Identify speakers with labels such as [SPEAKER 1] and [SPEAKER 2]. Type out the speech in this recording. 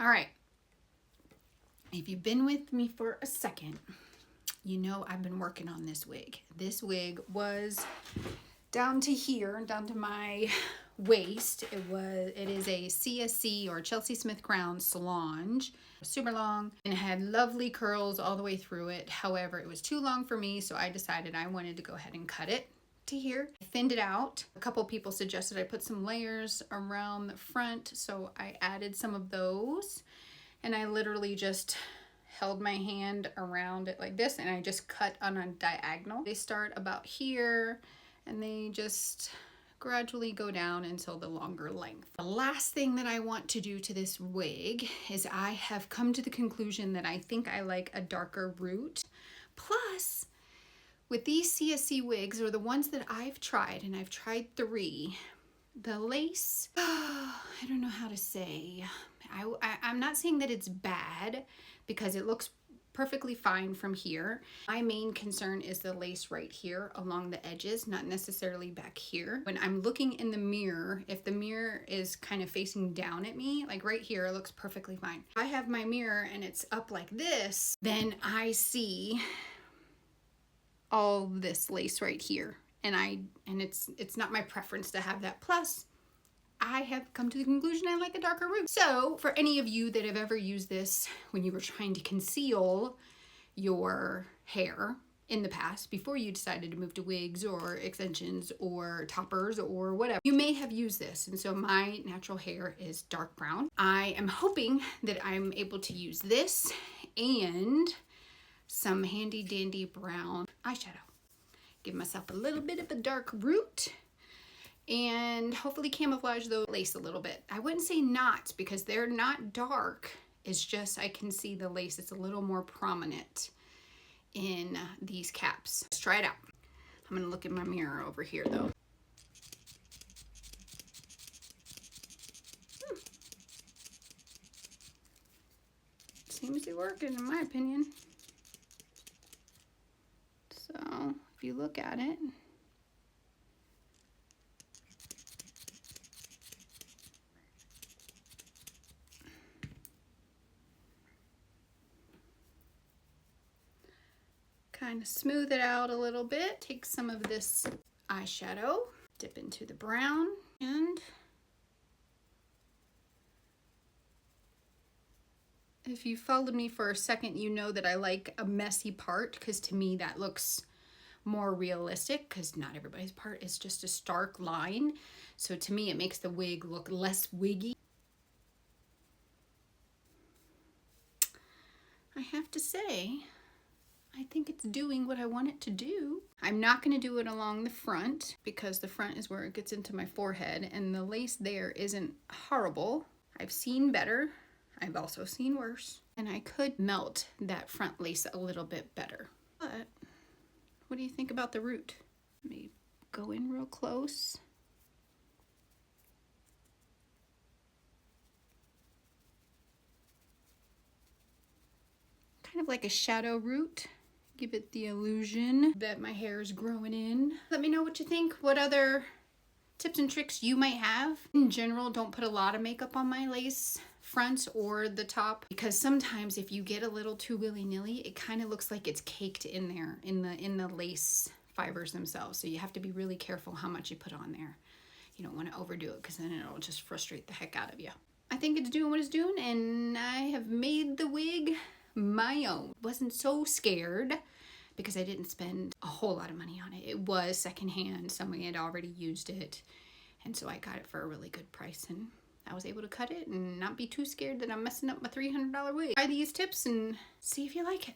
[SPEAKER 1] All right. If you've been with me for a second, you know I've been working on this wig. This wig was down to here, down to my waist. It is a CSC or Chelsey Smith Crown Solange, super long, and it had lovely curls all the way through it. However, it was too long for me, so I decided I wanted to go ahead and cut it to here. I thinned it out. A couple people suggested I put some layers around the front, so I added some of those, and I literally just held my hand around it like this, and I just cut on a diagonal. They start about here, and they just gradually go down until the longer length. The last thing that I want to do to this wig is I have come to the conclusion that I think I like a darker root. Plus, with these CSC wigs, or the ones that I've tried, and I've tried 3, the lace, I don't know how to say. I'm not saying that it's bad, because it looks perfectly fine from here. My main concern is the lace right here along the edges, not necessarily back here. When I'm looking in the mirror, if the mirror is kind of facing down at me, like right here, it looks perfectly fine. If I have my mirror and it's up like this, then I see all this lace right here, and it's not my preference to have that. Plus, I have come to the conclusion I like a darker root. So for any of you that have ever used this when you were trying to conceal your hair in the past, before you decided to move to wigs or extensions or toppers or whatever, you may have used this. And so my natural hair is dark brown. I am hoping that I'm able to use this and some handy dandy brown eyeshadow. Give myself a little bit of a dark root and hopefully camouflage the lace a little bit. I wouldn't say knots because they're not dark. It's just I can see the lace. It's a little more prominent in these caps. Let's try it out. I'm gonna look in my mirror over here though. Seems to be working in my opinion. So if you look at it, kind of smooth it out a little bit. Take some of this eyeshadow, dip into the brown, and if you followed me for a second, you know that I like a messy part, because to me that looks more realistic, because not everybody's part is just a stark line. So to me it makes the wig look less wiggy. I have to say, I think it's doing what I want it to do. I'm not going to do it along the front because the front is where it gets into my forehead, and the lace there isn't horrible. I've seen better. I've also seen worse. And I could melt that front lace a little bit better. But what do you think about the root? Let me go in real close. Kind of like a shadow root. Give it the illusion that my hair is growing in. Let me know what you think. What other tips and tricks you might have. In general, don't put a lot of makeup on my lace fronts or the top, because sometimes if you get a little too willy-nilly, it kind of looks like it's caked in there in the lace fibers themselves. So you have to be really careful how much you put on there. You don't want to overdo it, because then it'll just frustrate the heck out of you. I think it's doing what it's doing, and I have made the wig my own. Wasn't so scared because I didn't spend a whole lot of money on it. It was secondhand. Somebody had already used it, and so I got it for a really good price, and I was able to cut it and not be too scared that I'm messing up my $300 wig. Try these tips and see if you like it.